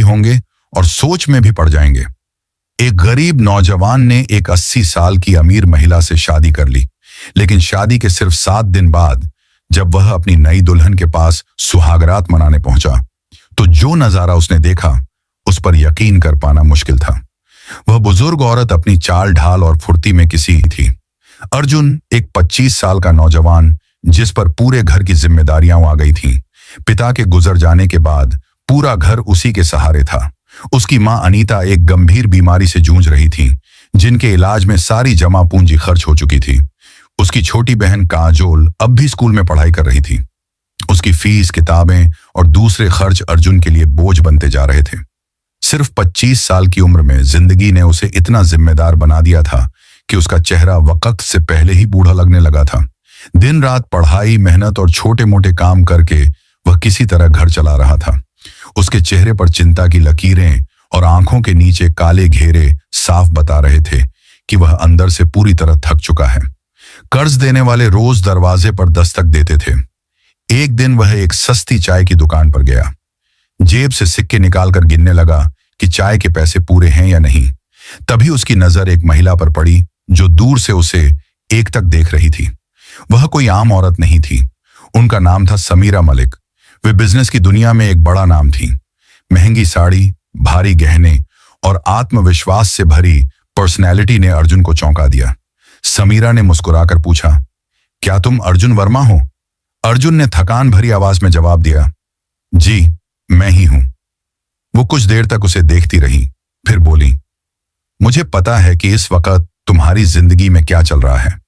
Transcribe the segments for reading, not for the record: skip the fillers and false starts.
होंगे और सोच में भी पड़ जाएंगे। एक गरीब नौजवान ने एक 80 साल की अमीर महिला से शादी कर ली, लेकिन शादी के सिर्फ 7 दिन बाद जब वह अपनी नई दुल्हन के पास सुहागरात मनाने पहुंचा, तो जो नजारा उसने देखा उस पर यकीन कर पाना मुश्किल था। वह बुजुर्ग औरत अपनी चाल ढाल और फुर्ती में किसी थी। अर्जुन एक 25 साल का नौजवान जिस पर पूरे घर की जिम्मेदारियां आ गई थीं। पिता के गुजर जाने के बाद पूरा घर उसी के सहारे था। उसकी मां अनीता एक गंभीर बीमारी से जूझ रही थी, जिनके इलाज में सारी जमा पूंजी खर्च हो चुकी थी। उसकी छोटी बहन काजोल अब भी स्कूल में पढ़ाई कर रही थी। उसकी फीस, किताबें और दूसरे खर्च अर्जुन के लिए बोझ बनते जा रहे थे। सिर्फ 25 साल की उम्र में जिंदगी ने उसे इतना जिम्मेदार बना दिया था कि उसका चेहरा वक्त से पहले ही बूढ़ा लगने लगा था। दिन रात पढ़ाई, मेहनत और छोटे मोटे काम करके वह किसी तरह घर चला रहा था। उसके चेहरे पर चिंता की लकीरें और आंखों के नीचे काले घेरे साफ बता रहे थे कि वह अंदर से पूरी तरह थक चुका है। कर्ज देने वाले रोज दरवाजे पर दस्तक देते थे। एक दिन वह एक सस्ती चाय की दुकान पर गया। जेब से सिक्के निकालकर गिनने लगा कि चाय के पैसे पूरे हैं या नहीं। तभी उसकी नजर एक महिला पर पड़ी जो दूर से उसे एक तक देख रही थी। वह कोई आम औरत नहीं थी। उनका नाम था समीरा मलिक। वे बिजनेस की दुनिया में एक बड़ा नाम थी। महंगी साड़ी, भारी गहने और आत्मविश्वास से भरी पर्सनैलिटी ने अर्जुन को चौंका दिया। समीरा ने मुस्कुराकर पूछा, क्या तुम अर्जुन वर्मा हो? अर्जुन ने थकान भरी आवाज में जवाब दिया, जी मैं ही हूं। वो कुछ देर तक उसे देखती रही, फिर बोली, मुझे पता है कि इस वक्त तुम्हारी जिंदगी में क्या चल रहा है।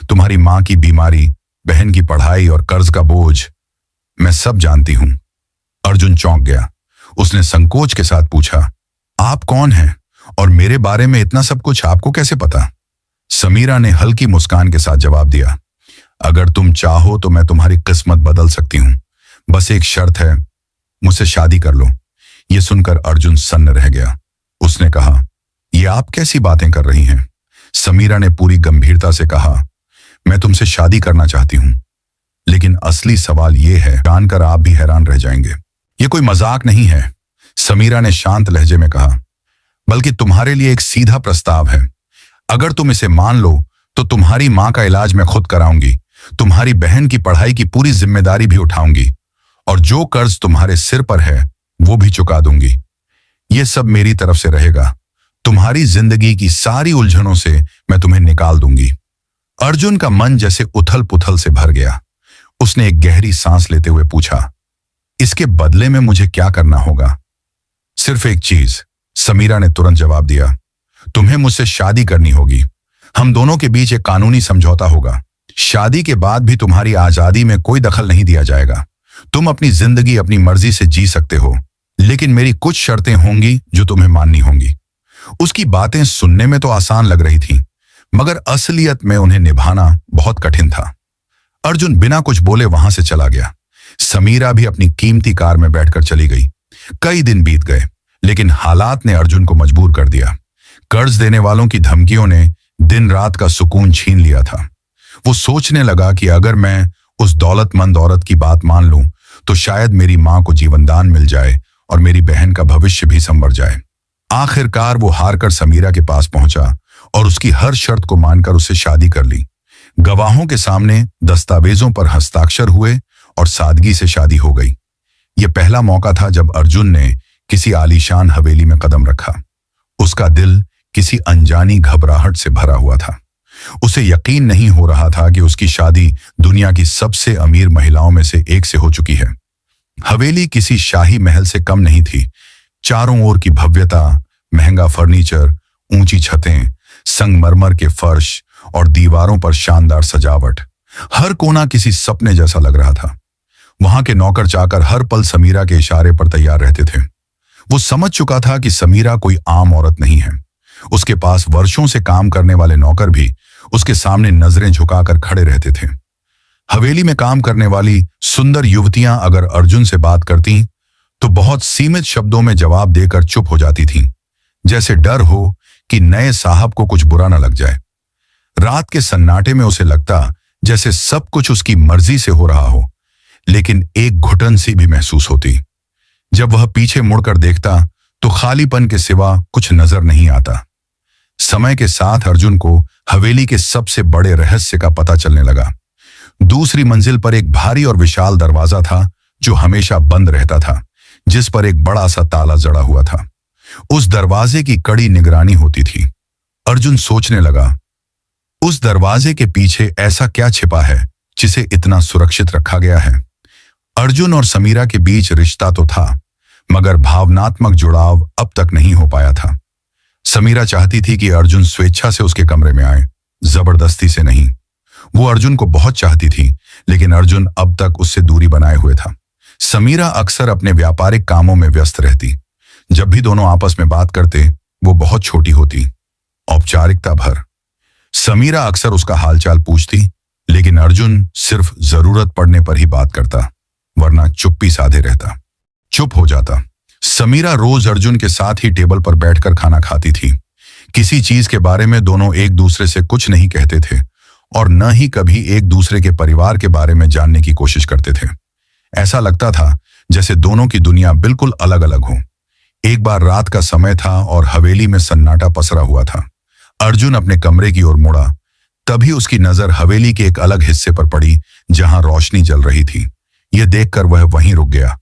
तुम्हारी मां की बीमारी, बहन की पढ़ाई और कर्ज का बोझ, मैं सब जानती हूं। अर्जुन चौंक गया। उसने संकोच के साथ पूछा, आप कौन हैं और मेरे बारे में इतना सब कुछ आपको कैसे पता? समीरा ने हल्की मुस्कान के साथ जवाब दिया, अगर तुम चाहो तो मैं तुम्हारी किस्मत बदल सकती हूं। बस एक शर्त है, मुझसे शादी कर लो। यह सुनकर अर्जुन सन्न रह गया। उसने कहा, यह आप कैसी बातें कर रही हैं? समीरा ने पूरी गंभीरता से कहा, मैं तुमसे शादी करना चाहती हूं, लेकिन असली सवाल यह है, जानकर आप भी हैरान रह जाएंगे। यह कोई मजाक नहीं है, समीरा ने शांत लहजे में कहा, बल्कि तुम्हारे लिए एक सीधा प्रस्ताव है। अगर तुम इसे मान लो तो तुम्हारी मां का इलाज मैं खुद कराऊंगी, तुम्हारी बहन की पढ़ाई की पूरी जिम्मेदारी भी उठाऊंगी और जो कर्ज तुम्हारे सिर पर है वो भी चुका दूंगी। यह सब मेरी तरफ से रहेगा। तुम्हारी जिंदगी की सारी उलझनों से मैं तुम्हें निकाल दूंगी। अर्जुन का मन जैसे उथल पुथल से भर गया। उसने एक गहरी सांस लेते हुए पूछा, इसके बदले में मुझे क्या करना होगा? सिर्फ एक चीज, समीरा ने तुरंत जवाब दिया, तुम्हें मुझसे शादी करनी होगी। हम दोनों के बीच एक कानूनी समझौता होगा। शादी के बाद भी तुम्हारी आजादी में कोई दखल नहीं दिया जाएगा। तुम अपनी जिंदगी अपनी मर्जी से जी सकते हो, लेकिन मेरी कुछ शर्तें होंगी जो तुम्हें माननी होंगी। उसकी बातें सुनने में तो आसान लग रही थीं, मगर असलियत में उन्हें निभाना बहुत कठिन था। अर्जुन बिना कुछ बोले वहां से चला गया। समीरा भी अपनी कीमती कार में बैठकर चली गई। कई दिन बीत गए, लेकिन हालात ने अर्जुन को मजबूर कर दिया। कर्ज देने वालों की धमकियों ने दिन रात का सुकून छीन लिया था। वो सोचने लगा कि अगर मैं उस दौलतमंद औरत की बात मान लूं तो शायद मेरी मां को जीवनदान मिल जाए और मेरी बहन का भविष्य भी संवर जाए। आखिरकार वो हारकर समीरा के पास पहुंचा और उसकी हर शर्त को मानकर उससे शादी कर ली। गवाहों के सामने दस्तावेजों पर हस्ताक्षर हुए और सादगी से शादी हो गई। यह पहला मौका था जब अर्जुन ने किसी आलीशान हवेली में कदम रखा। उसका दिल किसी अनजानी घबराहट से भरा हुआ था। उसे यकीन नहीं हो रहा था कि उसकी शादी दुनिया की सबसे अमीर महिलाओं में से एक से हो चुकी है। हवेली किसी शाही महल से कम नहीं थी। चारों ओर की भव्यता, महंगा फर्नीचर, ऊंची छतें, संगमरमर के फर्श और दीवारों पर शानदार सजावट, हर कोना किसी सपने जैसा लग रहा था। वहां के नौकर चाकर हर पल समीरा के इशारे पर तैयार रहते थे। वो समझ चुका था कि समीरा कोई आम औरत नहीं है। उसके पास वर्षों से काम करने वाले नौकर भी उसके सामने नजरें झुकाकर खड़े रहते थे। हवेली में काम करने वाली सुंदर युवतियां अगर अर्जुन से बात करती तो बहुत सीमित शब्दों में जवाब देकर चुप हो जाती थीं, जैसे डर हो कि नए साहब को कुछ बुरा न लग जाए। रात के सन्नाटे में उसे लगता जैसे सब कुछ उसकी मर्जी से हो रहा हो, लेकिन एक घुटन सी भी महसूस होती, जब वह पीछे मुड़कर देखता तो खालीपन के सिवा कुछ नजर नहीं आता। समय के साथ अर्जुन को हवेली के सबसे बड़े रहस्य का पता चलने लगा। दूसरी मंजिल पर एक भारी और विशाल दरवाजा था जो हमेशा बंद रहता था, जिस पर एक बड़ा सा ताला जड़ा हुआ था। उस दरवाजे की कड़ी निगरानी होती थी। अर्जुन सोचने लगा, उस दरवाजे के पीछे ऐसा क्या छिपा है जिसे इतना सुरक्षित रखा गया है। अर्जुन और समीरा के बीच रिश्ता तो था, मगर भावनात्मक जुड़ाव अब तक नहीं हो पाया था। समीरा चाहती थी कि अर्जुन स्वेच्छा से उसके कमरे में आए, जबरदस्ती से नहीं। वो अर्जुन को बहुत चाहती थी, लेकिन अर्जुन अब तक उससे दूरी बनाए हुए था। समीरा अक्सर अपने व्यापारिक कामों में व्यस्त रहती। जब भी दोनों आपस में बात करते वो बहुत छोटी होती, औपचारिकता भर। समीरा अक्सर उसका हालचाल पूछती, लेकिन अर्जुन सिर्फ जरूरत पड़ने पर ही बात करता, वरना चुप्पी साधे रहता, चुप हो जाता। समीरा रोज अर्जुन के साथ ही टेबल पर बैठकर खाना खाती थी। किसी चीज के बारे में दोनों एक दूसरे से कुछ नहीं कहते थे और न ही कभी एक दूसरे के परिवार के बारे में जानने की कोशिश करते थे। ऐसा लगता था जैसे दोनों की दुनिया बिल्कुल अलग अलग हो। एक बार रात का समय था और हवेली में सन्नाटा पसरा हुआ था। अर्जुन अपने कमरे की ओर मुड़ा, तभी उसकी नजर हवेली के एक अलग हिस्से पर पड़ी जहां रोशनी जल रही थी। यह देखकर वह वहीं रुक गया।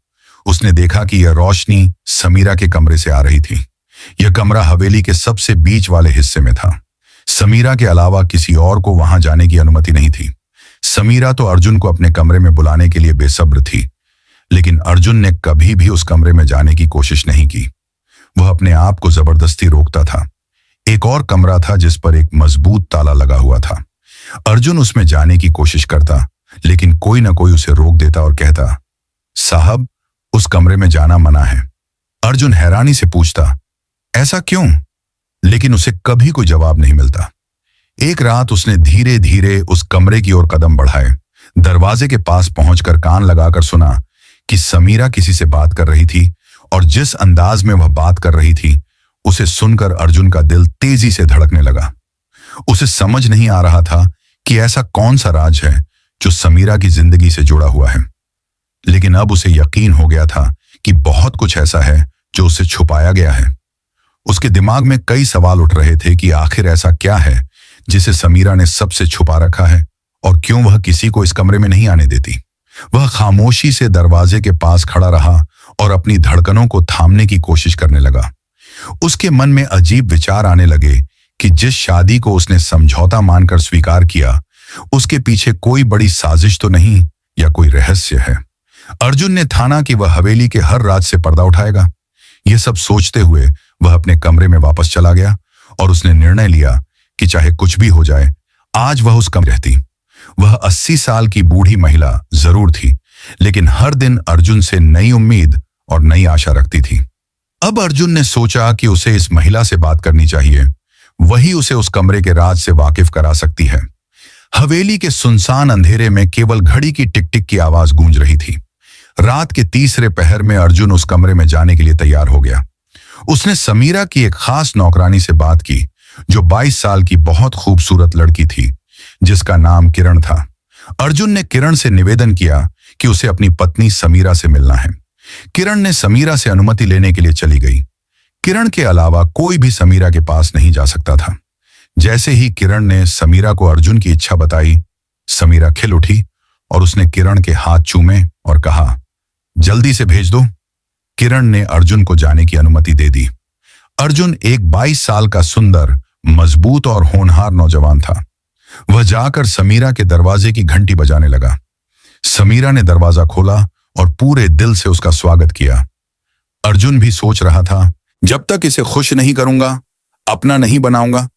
उसने देखा कि यह रोशनी समीरा के कमरे से आ रही थी। यह कमरा हवेली के सबसे बीच वाले हिस्से में था। समीरा के अलावा किसी और को वहां जाने की अनुमति नहीं थी। समीरा तो अर्जुन को अपने कमरे में बुलाने के लिए बेसब्र थी, लेकिन अर्जुन ने कभी भी उस कमरे में जाने की कोशिश नहीं की। वह अपने आप को जबरदस्ती रोकता था। एक और कमरा था जिस पर एक मजबूत ताला लगा हुआ था। अर्जुन उसमें जाने की कोशिश करता, लेकिन कोई ना कोई उसे रोक देता और कहता, साहब, उस कमरे में जाना मना है। अर्जुन हैरानी से पूछता, ऐसा क्यों? लेकिन उसे कभी कोई जवाब नहीं मिलता। एक रात उसने धीरे धीरे उस कमरे की ओर कदम बढ़ाए। दरवाजे के पास पहुंचकर कान लगाकर सुना कि समीरा किसी से बात कर रही थी, और जिस अंदाज में वह बात कर रही थी उसे सुनकर अर्जुन का दिल तेजी से धड़कने लगा। उसे समझ नहीं आ रहा था कि ऐसा कौन सा राज है जो समीरा की जिंदगी से जुड़ा हुआ है, लेकिन अब उसे यकीन हो गया था कि बहुत कुछ ऐसा है जो उसे छुपाया गया है। उसके दिमाग में कई सवाल उठ रहे थे कि आखिर ऐसा क्या है जिसे समीरा ने सबसे छुपा रखा है, और क्यों वह किसी को इस कमरे में नहीं आने देती। वह खामोशी से दरवाजे के पास खड़ा रहा और अपनी धड़कनों को थामने की कोशिश करने लगा। उसके मन में अजीब विचार आने लगे कि जिस शादी को उसने समझौता मानकर स्वीकार किया, उसके पीछे कोई बड़ी साजिश तो नहीं या कोई रहस्य है। अर्जुन ने ठाना कि वह हवेली के हर राज से पर्दा उठाएगा। यह सब सोचते हुए वह अपने कमरे में वापस चला गया और उसने निर्णय लिया कि चाहे कुछ भी हो जाए, आज वह उस कमरे रहती। वह 80 साल की बूढ़ी महिला जरूर थी, लेकिन हर दिन अर्जुन से नई उम्मीद और नई आशा रखती थी। अब अर्जुन ने सोचा कि उसे इस महिला से बात करनी चाहिए। वही उसे उस कमरे के राज से वाकिफ करा सकती है। हवेली के सुनसान अंधेरे में केवल घड़ी की टिक टिक की आवाज गूंज रही थी। रात के तीसरे पहर में अर्जुन उस कमरे में जाने के लिए तैयार हो गया। उसने समीरा की एक खास नौकरानी से बात की, जो 22 साल की बहुत खूबसूरत लड़की थी, जिसका नाम किरण था। अर्जुन ने किरण से निवेदन किया कि उसे अपनी पत्नी समीरा से मिलना है। किरण ने समीरा से अनुमति लेने के लिए चली गई। किरण के अलावा कोई भी समीरा के पास नहीं जा सकता था। जैसे ही किरण ने समीरा को अर्जुन की इच्छा बताई, समीरा खिल उठी और उसने किरण के हाथ चूमे और कहा, जल्दी से भेज दो। किरण ने अर्जुन को जाने की अनुमति दे दी। अर्जुन एक 22 साल का सुंदर, मजबूत और होनहार नौजवान था। वह जाकर समीरा के दरवाजे की घंटी बजाने लगा। समीरा ने दरवाजा खोला और पूरे दिल से उसका स्वागत किया। अर्जुन भी सोच रहा था, जब तक इसे खुश नहीं करूंगा, अपना नहीं बनाऊंगा,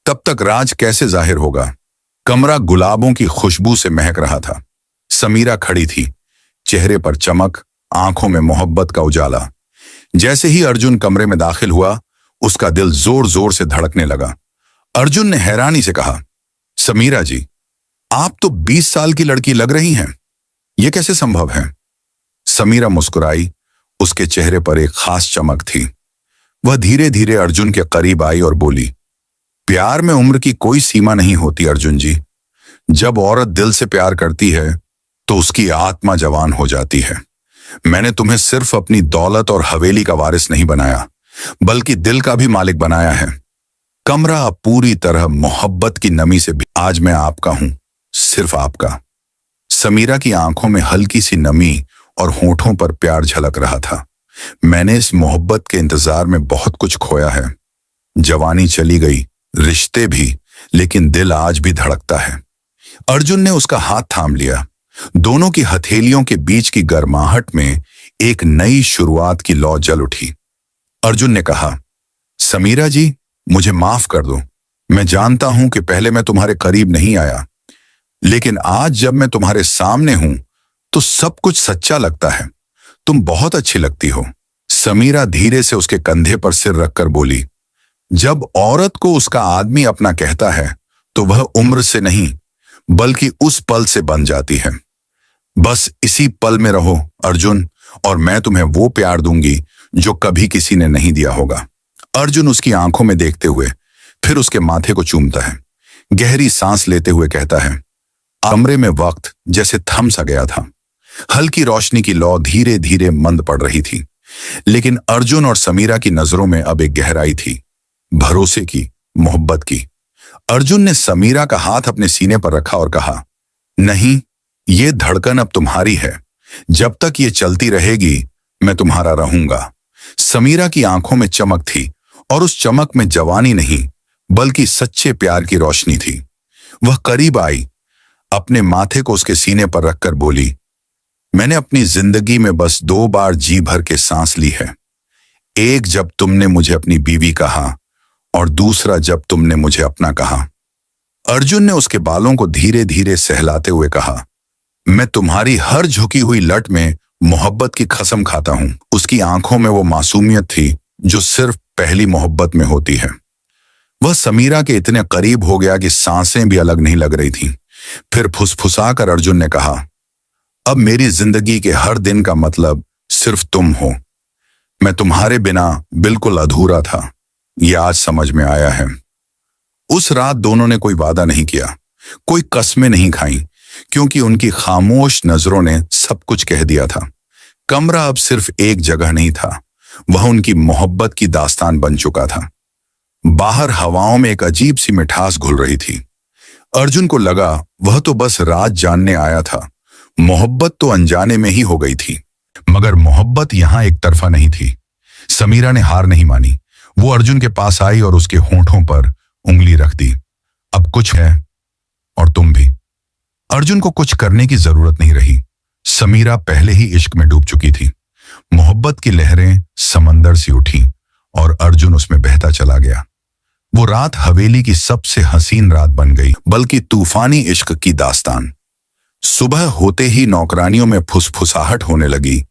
तब तक राज कैसे जाहिर होगा। कमरा गुलाबों की खुशबू से महक रहा था। समीरा खड़ी थी, चेहरे पर चमक, आंखों में मोहब्बत का उजाला। जैसे ही अर्जुन कमरे में दाखिल हुआ, उसका दिल जोर जोर से धड़कने लगा। अर्जुन ने हैरानी से कहा, समीरा जी, आप तो 20 साल की लड़की लग रही हैं। यह कैसे संभव है? समीरा मुस्कुराई। उसके चेहरे पर एक खास चमक थी। वह धीरे धीरे अर्जुन के करीब आई और बोली, प्यार में उम्र की कोई सीमा नहीं होती अर्जुन जी। जब औरत दिल से प्यार करती है तो उसकी आत्मा जवान हो जाती है। मैंने तुम्हें सिर्फ अपनी दौलत और हवेली का वारिस नहीं बनाया, बल्कि दिल का भी मालिक बनाया है। कमरा अब पूरी तरह मोहब्बत की नमी से भी आज मैं आपका हूं, सिर्फ आपका। समीरा की आंखों में हल्की सी नमी और होठों पर प्यार झलक रहा था। मैंने इस मोहब्बत के इंतजार में बहुत कुछ खोया है। जवानी चली गई, रिश्ते भी, लेकिन दिल आज भी धड़कता है। अर्जुन ने उसका हाथ थाम लिया। दोनों की हथेलियों के बीच की गर्माहट में एक नई शुरुआत की लौ जल उठी। अर्जुन ने कहा, समीरा जी, मुझे माफ कर दो। मैं जानता हूं कि पहले मैं तुम्हारे करीब नहीं आया, लेकिन आज जब मैं तुम्हारे सामने हूं तो सब कुछ सच्चा लगता है। तुम बहुत अच्छी लगती हो। समीरा धीरे से उसके कंधे पर सिर रखकर बोली, जब औरत को उसका आदमी अपना कहता है तो वह उम्र से नहीं बल्कि उस पल से बन जाती है। बस इसी पल में रहो अर्जुन, और मैं तुम्हें वो प्यार दूंगी जो कभी किसी ने नहीं दिया होगा। अर्जुन उसकी आंखों में देखते हुए फिर उसके माथे को चूमता है। गहरी सांस लेते हुए कहता है, कमरे में वक्त जैसे थम सा गया था। हल्की रोशनी की लौ धीरे धीरे मंद पड़ रही थी, लेकिन अर्जुन और समीरा की नजरों में अब एक गहराई थी, भरोसे की, मोहब्बत की। अर्जुन ने समीरा का हाथ अपने सीने पर रखा और कहा, नहीं, ये धड़कन अब तुम्हारी है। जब तक ये चलती रहेगी मैं तुम्हारा रहूंगा। समीरा की आंखों में चमक थी, और उस चमक में जवानी नहीं बल्कि सच्चे प्यार की रोशनी थी। वह करीब आई, अपने माथे को उसके सीने पर रखकर बोली, मैंने अपनी जिंदगी में बस 2 बार जी भर के सांस ली है। एक जब तुमने मुझे अपनी बीवी कहा, और दूसरा जब तुमने मुझे अपना कहा। अर्जुन ने उसके बालों को धीरे धीरे सहलाते हुए कहा, मैं तुम्हारी हर झुकी हुई लट में मोहब्बत की कसम खाता हूं। उसकी आंखों में वो मासूमियत थी जो सिर्फ पहली मोहब्बत में होती है। वह समीरा के इतने करीब हो गया कि सांसें भी अलग नहीं लग रही थीं। फिर फुसफुसाकर अर्जुन ने कहा, अब मेरी जिंदगी के हर दिन का मतलब सिर्फ तुम हो। मैं तुम्हारे बिना बिल्कुल अधूरा था, यह आज समझ में आया है। उस रात दोनों ने कोई वादा नहीं किया, कोई कस्में नहीं खाई, क्योंकि उनकी खामोश नजरों ने सब कुछ कह दिया था। कमरा अब सिर्फ एक जगह नहीं था, वह उनकी मोहब्बत की दास्तान बन चुका था। बाहर हवाओं में एक अजीब सी मिठास घुल रही थी। अर्जुन को लगा वह तो बस राज जानने आया था, मोहब्बत तो अनजाने में ही हो गई थी। मगर मोहब्बत यहां एक तरफा नहीं थी। समीरा ने हार नहीं मानी। वो अर्जुन के पास आई और उसके होंठों पर उंगली रख दी। अब कुछ है, और तुम भी। अर्जुन को कुछ करने की जरूरत नहीं रही। समीरा पहले ही इश्क में डूब चुकी थी। मोहब्बत की लहरें समंदर सी उठी और अर्जुन उसमें बहता चला गया। वो रात हवेली की सबसे हसीन रात बन गई, बल्कि तूफानी इश्क की दास्तान। सुबह होते ही नौकरानियों में फुसफुसाहट होने लगी।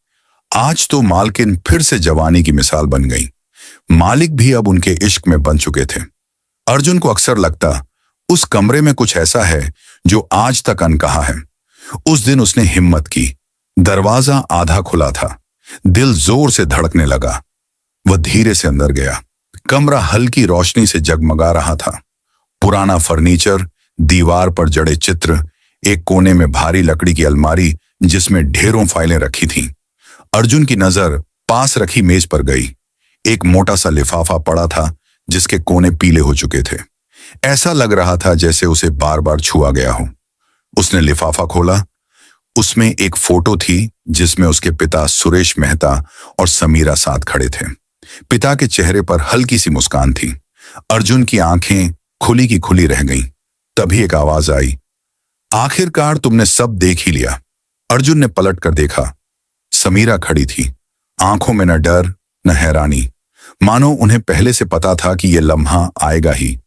आज तो मालकिन फिर से जवानी की मिसाल बन गई। मालिक भी अब उनके इश्क में बन चुके थे। अर्जुन को अक्सर लगता उस कमरे में कुछ ऐसा है जो आज तक अनकहा है। उस दिन उसने हिम्मत की। दरवाजा आधा खुला था। दिल जोर से धड़कने लगा। वह धीरे से अंदर गया। कमरा हल्की रोशनी से जगमगा रहा था। पुराना फर्नीचर, दीवार पर जड़े चित्र, एक कोने में भारी लकड़ी की अलमारी जिसमें ढेरों फाइलें रखी थीं। अर्जुन की नजर पास रखी मेज पर गई। एक मोटा सा लिफाफा पड़ा था जिसके कोने पीले हो चुके थे। ऐसा लग रहा था जैसे उसे बार बार छुआ गया हो। उसने लिफाफा खोला। उसमें एक फोटो थी जिसमें उसके पिता सुरेश मेहता और समीरा साथ खड़े थे। पिता के चेहरे पर हल्की सी मुस्कान थी। अर्जुन की आंखें खुली की खुली रह गईं। तभी एक आवाज आई, आखिरकार तुमने सब देख ही लिया। अर्जुन ने पलट कर देखा। समीरा खड़ी थी, आंखों में न डर न हैरानी, मानो उन्हें पहले से पता था कि यह लम्हा आएगा ही।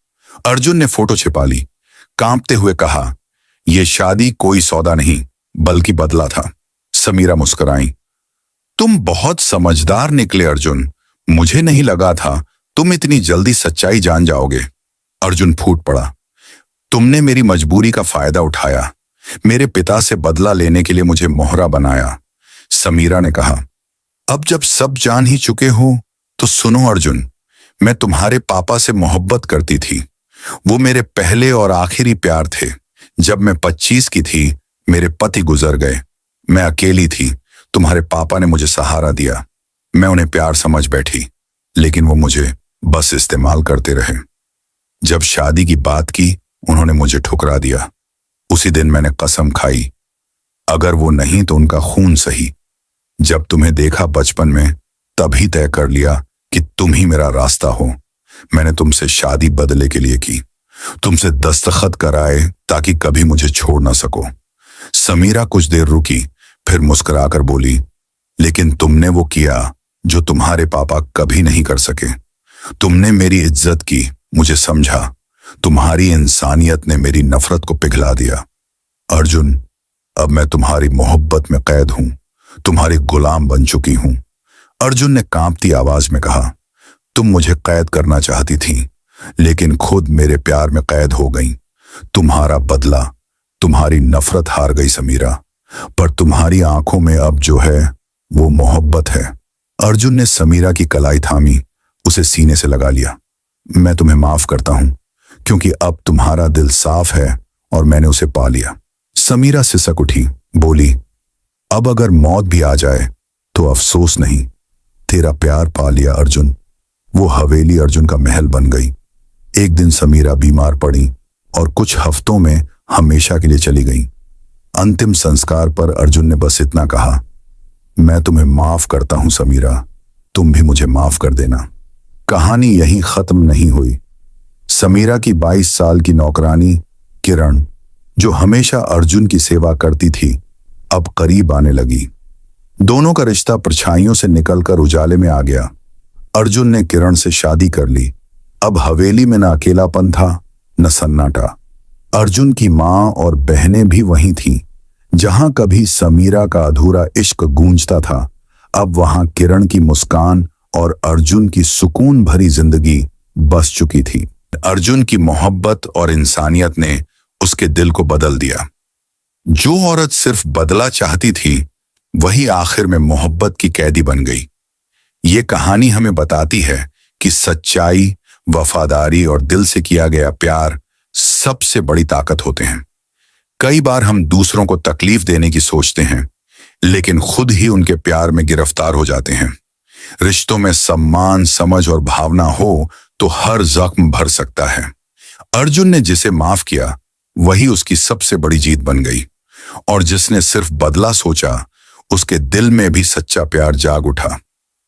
अर्जुन ने फोटो छिपा ली, कांपते हुए कहा, यह शादी कोई सौदा नहीं बल्कि बदला था। समीरा मुस्कुराई। तुम बहुत समझदार निकले अर्जुन। मुझे नहीं लगा था तुम इतनी जल्दी सच्चाई जान जाओगे। अर्जुन फूट पड़ा। तुमने मेरी मजबूरी का फायदा उठाया, मेरे पिता से बदला लेने के लिए मुझे मोहरा बनाया। समीरा ने कहा, अब जब सब जान ही चुके हो तो सुनो अर्जुन, मैं तुम्हारे पापा से मोहब्बत करती थी। वो मेरे पहले और आखिरी प्यार थे। जब मैं 25 की थी मेरे पति गुजर गए। मैं अकेली थी, तुम्हारे पापा ने मुझे सहारा दिया, मैं उन्हें प्यार समझ बैठी, लेकिन वो मुझे बस इस्तेमाल करते रहे। जब शादी की बात की उन्होंने मुझे ठुकरा दिया। उसी दिन मैंने कसम खाई, अगर वो नहीं तो उनका खून सही। जब तुम्हें देखा बचपन में तभी तय कर लिया कि तुम ही मेरा रास्ता हो। मैंने तुमसे शादी बदले के लिए की, तुमसे दस्तखत कराए ताकि कभी मुझे छोड़ ना सको। समीरा कुछ देर रुकी, फिर मुस्कुराकर बोली, लेकिन तुमने वो किया जो तुम्हारे पापा कभी नहीं कर सके। तुमने मेरी इज्जत की, मुझे समझा। तुम्हारी इंसानियत ने मेरी नफरत को पिघला दिया। अर्जुन, अब मैं तुम्हारी मोहब्बत में कैद हूं, तुम्हारी गुलाम बन चुकी हूं। अर्जुन ने कांपती आवाज में कहा, तुम मुझे कैद करना चाहती थी, लेकिन खुद मेरे प्यार में कैद हो गई। तुम्हारा बदला, तुम्हारी नफरत हार गई समीरा, पर तुम्हारी आंखों में अब जो है वो मोहब्बत है। अर्जुन ने समीरा की कलाई थामी, उसे सीने से लगा लिया। मैं तुम्हें माफ करता हूं, क्योंकि अब तुम्हारा दिल साफ है और मैंने उसे पा लिया। समीरा सिसक उठी, बोली, अब अगर मौत भी आ जाए तो अफसोस नहीं, तेरा प्यार पा लिया अर्जुन। वो हवेली अर्जुन का महल बन गई। एक दिन समीरा बीमार पड़ी और कुछ हफ्तों में हमेशा के लिए चली गई। अंतिम संस्कार पर अर्जुन ने बस इतना कहा, मैं तुम्हें माफ करता हूं समीरा, तुम भी मुझे माफ कर देना। कहानी यहीं खत्म नहीं हुई। समीरा की 22 साल की नौकरानी किरण, जो हमेशा अर्जुन की सेवा करती थी, अब करीब आने लगी। दोनों का रिश्ता परछाइयों से निकलकर उजाले में आ गया। अर्जुन ने किरण से शादी कर ली। अब हवेली में न अकेलापन था न सन्नाटा। अर्जुन की मां और बहनें भी वहीं थीं। जहां कभी समीरा का अधूरा इश्क गूंजता था, अब वहां किरण की मुस्कान और अर्जुन की सुकून भरी जिंदगी बस चुकी थी। अर्जुन की मोहब्बत और इंसानियत ने उसके दिल को बदल दिया। जो औरत सिर्फ बदला चाहती थी, वही आखिर में मोहब्बत की कैदी बन गई। ये कहानी हमें बताती है कि सच्चाई, वफादारी और दिल से किया गया प्यार सबसे बड़ी ताकत होते हैं। कई बार हम दूसरों को तकलीफ देने की सोचते हैं, लेकिन खुद ही उनके प्यार में गिरफ्तार हो जाते हैं। रिश्तों में सम्मान, समझ और भावना हो तो हर जख्म भर सकता है। अर्जुन ने जिसे माफ किया, वही उसकी सबसे बड़ी जीत बन गई, और जिसने सिर्फ बदला सोचा, उसके दिल में भी सच्चा प्यार जाग उठा।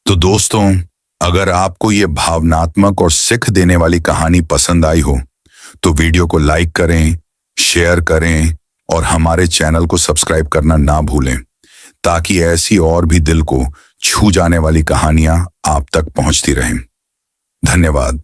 तो दोस्तों, अगर आपको ये भावनात्मक और सीख देने वाली कहानी पसंद आई हो, तो वीडियो को लाइक करें, शेयर करें और हमारे चैनल को सब्सक्राइब करना ना भूलें, ताकि ऐसी और भी दिल को छू जाने वाली कहानियां आप तक पहुंचती रहें। धन्यवाद।